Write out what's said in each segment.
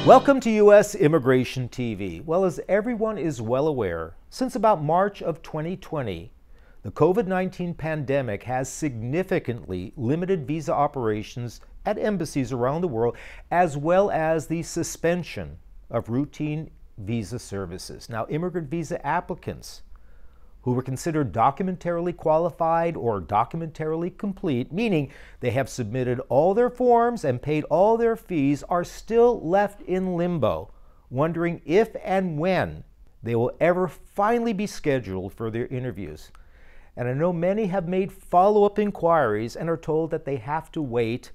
Welcome to U.S. Immigration TV. Well, as everyone is well aware, since about March of 2020, the COVID-19 pandemic has significantly limited visa operations at embassies around the world, as well as the suspension of routine visa services. Now, immigrant visa applicants who were considered documentarily qualified or documentarily complete, meaning they have submitted all their forms and paid all their fees, are still left in limbo, wondering if and when they will ever finally be scheduled for their interviews. And I know many have made follow-up inquiries and are told that they have to wait,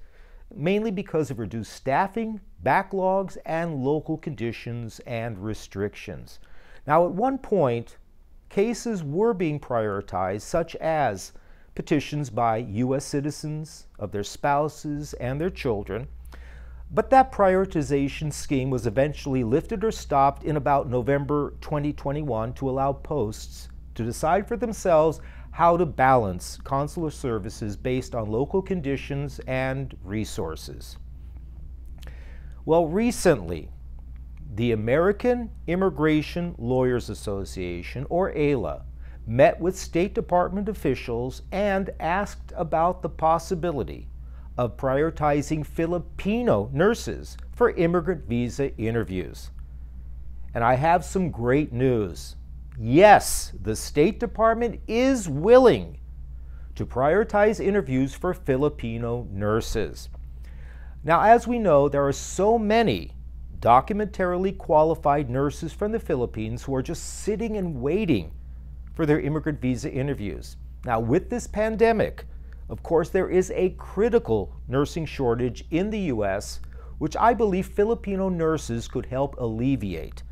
mainly because of reduced staffing, backlogs, and local conditions and restrictions. Now, at one point, cases were being prioritized, such as petitions by U.S. citizens, of their spouses, and their children. But that prioritization scheme was eventually lifted or stopped in about November 2021 to allow posts to decide for themselves how to balance consular services based on local conditions and resources. Well, recently, the American Immigration Lawyers Association, or AILA, met with State Department officials and asked about the possibility of prioritizing Filipino nurses for immigrant visa interviews. And I have some great news. Yes, the State Department is willing to prioritize interviews for Filipino nurses. Now, as we know, there are so many documentarily qualified nurses from the Philippines who are just sitting and waiting for their immigrant visa interviews. Now, with this pandemic, of course, there is a critical nursing shortage in the U.S., which I believe Filipino nurses could help alleviate.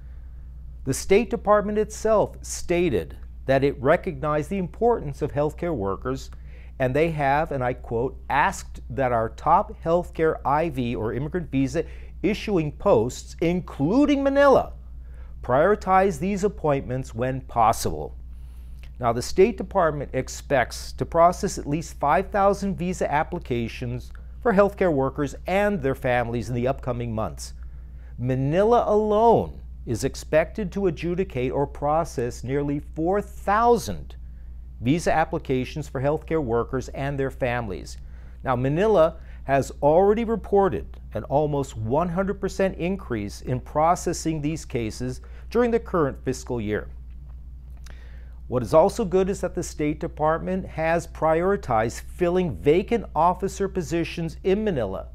The State Department itself stated that it recognized the importance of healthcare workers, and they have, and I quote, asked that our top healthcare IV or immigrant visa issuing posts, including Manila, prioritize these appointments when possible. Now, the State Department expects to process at least 5,000 visa applications for healthcare workers and their families in the upcoming months. Manila alone is expected to adjudicate or process nearly 4,000 visa applications for healthcare workers and their families. Now, Manila has already reported an almost 100% increase in processing these cases during the current fiscal year. What is also good is that the State Department has prioritized filling vacant officer positions in Manila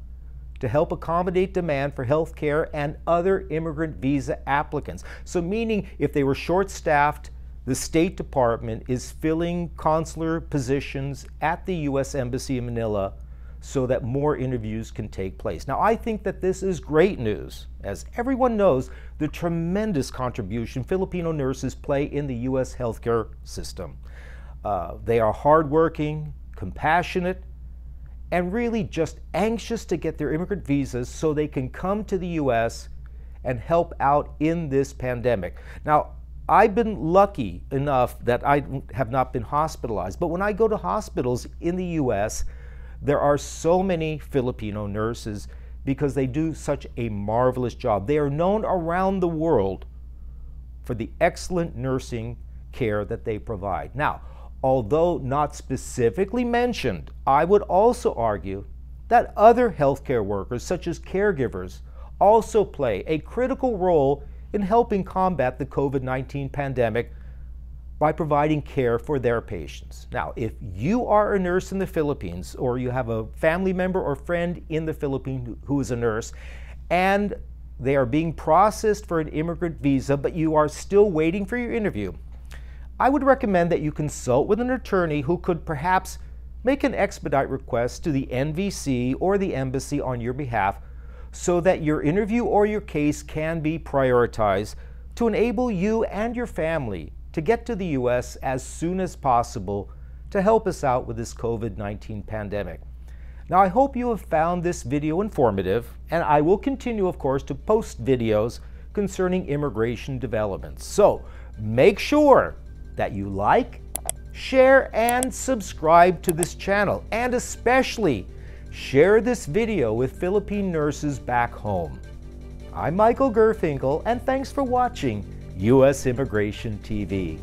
to help accommodate demand for health care and other immigrant visa applicants. So meaning if they were short-staffed, the State Department is filling consular positions at the U.S. Embassy in Manila so that more interviews can take place. Now, I think that this is great news, as everyone knows the tremendous contribution Filipino nurses play in the U.S. healthcare system. They are hardworking, compassionate, and really just anxious to get their immigrant visas so they can come to the U.S. and help out in this pandemic. Now, I've been lucky enough that I have not been hospitalized, but when I go to hospitals in the U.S., there are so many Filipino nurses because they do such a marvelous job. They are known around the world for the excellent nursing care that they provide. Now, although not specifically mentioned, I would also argue that other healthcare workers, such as caregivers, also play a critical role in helping combat the COVID-19 pandemic by providing care for their patients. Now, if you are a nurse in the Philippines, or you have a family member or friend in the Philippines who is a nurse, and they are being processed for an immigrant visa, but you are still waiting for your interview, I would recommend that you consult with an attorney who could perhaps make an expedite request to the NVC or the embassy on your behalf so that your interview or your case can be prioritized to enable you and your family to get to the U.S. as soon as possible to help us out with this COVID-19 pandemic. Now, I hope you have found this video informative, and I will continue, of course, to post videos concerning immigration developments. So make sure that you like, share, and subscribe to this channel, and especially share this video with Philippine nurses back home. I'm Michael Gurfinkel, and thanks for watching U.S. Immigration TV.